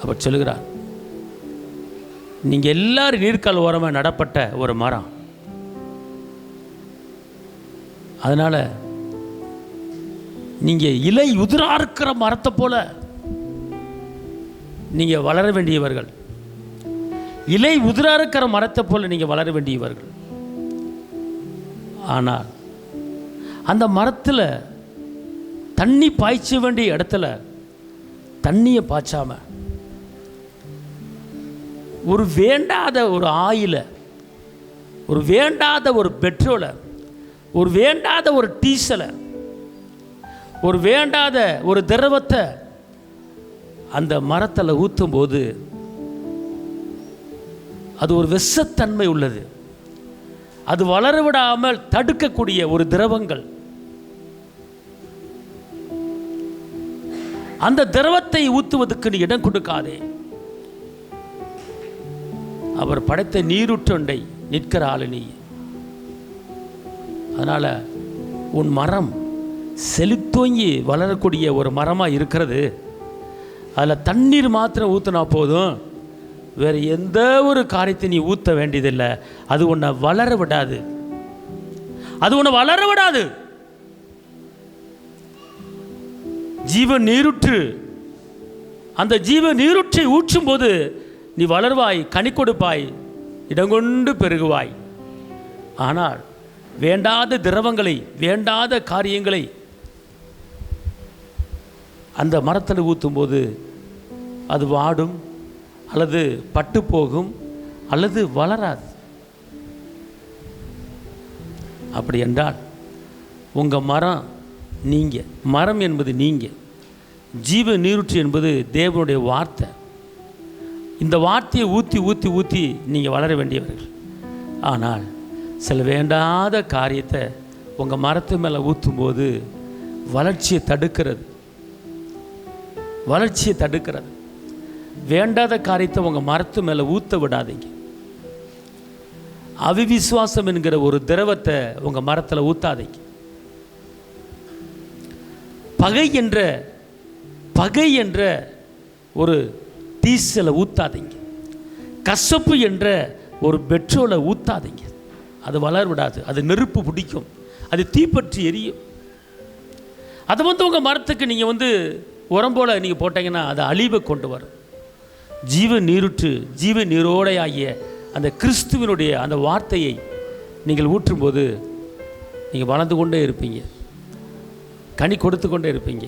அவர் சொல்லுகிறார், நீங்கள் எல்லாரும் நீர்க்கால் ஓரமாக நடப்பட்ட ஒரு மரம், அதனால் நீங்கள் இலை உதிரா இருக்கிற மரத்தை போல நீங்கள் வளர வேண்டியவர்கள். இலை உதிரா இருக்கிற மரத்தை போல நீங்கள் வளர வேண்டியவர்கள். ஆனால் அந்த மரத்தில் தண்ணி பாய்ச்ச வேண்டிய இடத்துல தண்ணியை பாய்ச்சாம ஒரு வேண்டாத ஒரு ஆயிலை, ஒரு வேண்டாத ஒரு பெட்ரோலை, ஒரு வேண்டாத ஒரு டீசலை, ஒரு வேண்டாத ஒரு திரவத்தை அந்த மரத்தில் ஊற்றும் போது அது ஒரு விஷத்தன்மை உள்ளது. அது வளர விடாமல் தடுக்கக்கூடிய ஒரு திரவங்கள். அந்த திரவத்தை ஊற்றுவதற்கு நீ இடம் கொடுக்காதே. அவர் படைத்த நீரூற்றொண்டை நிற்கிற ஆளு நீ. அதனால் உன் மரம் செழித்தோங்கி வளரக்கூடிய ஒரு மரமாக இருக்கிறது. அதில் தண்ணீர் மாத்திரம் ஊற்றினா போதும், வேறு எந்த ஒரு காரியத்தை நீ ஊற்ற வேண்டியதில்லை. அது உன்னை வளர விடாது, அது உன்னை வளர விடாது. ஜீவ நீருற்று, அந்த ஜீவ நீருற்றை ஊற்றும் போது நீ வளர்வாய், கனி கொடுப்பாய், இடங்கொண்டு பெருகுவாய். ஆனால் வேண்டாத திரவங்களை, வேண்டாத காரியங்களை அந்த மரத்தில் ஊற்றும்போது அது வாடும், அல்லது பட்டு போகும், அல்லது வளராது. அப்படி என்றால் உங்கள் மரம் நீங்கள், மரம் என்பது நீங்கள், ஜீவ நீரூற்று என்பது தேவனுடைய வார்த்தை. இந்த வார்த்தையை ஊற்றி ஊற்றி ஊற்றி நீங்கள் வளர வேண்டியவர்கள். ஆனால் சில வேண்டாத காரியத்தை உங்கள் மரத்து மேலே ஊற்றும்போது வளர்ச்சியை தடுக்கிறது, வளர்ச்சியை தடுக்கிறது. வேண்டாத காரியத்தை உங்கள் மரத்து மேலே ஊற்ற விடாதீங்க. அவிவிசுவாசம் என்கிற ஒரு திரவத்தை உங்கள் மரத்தில் ஊற்றாதீங்க. பகை என்ற ஒரு டீசலை ஊற்றாதீங்க. கசப்பு என்ற ஒரு பெட்ரோலை ஊற்றாதீங்க. அது வளர விடாது, அது நெருப்பு பிடிக்கும், அது தீப்பற்றி எரியும். அதை உங்கள் மரத்துக்கு நீங்கள் உரம் போல் நீங்கள் போட்டிங்கன்னா அது அழிவை கொண்டு வரும். ஜீவ நீருற்று, ஜீவ நீரோடையாகிய அந்த கிறிஸ்துவனுடைய அந்த வார்த்தையை நீங்கள் ஊற்றும்போது நீங்கள் வளர்ந்து கொண்டே இருப்பீங்க, கனி கொடுத்து கொண்டே இருப்பீங்க.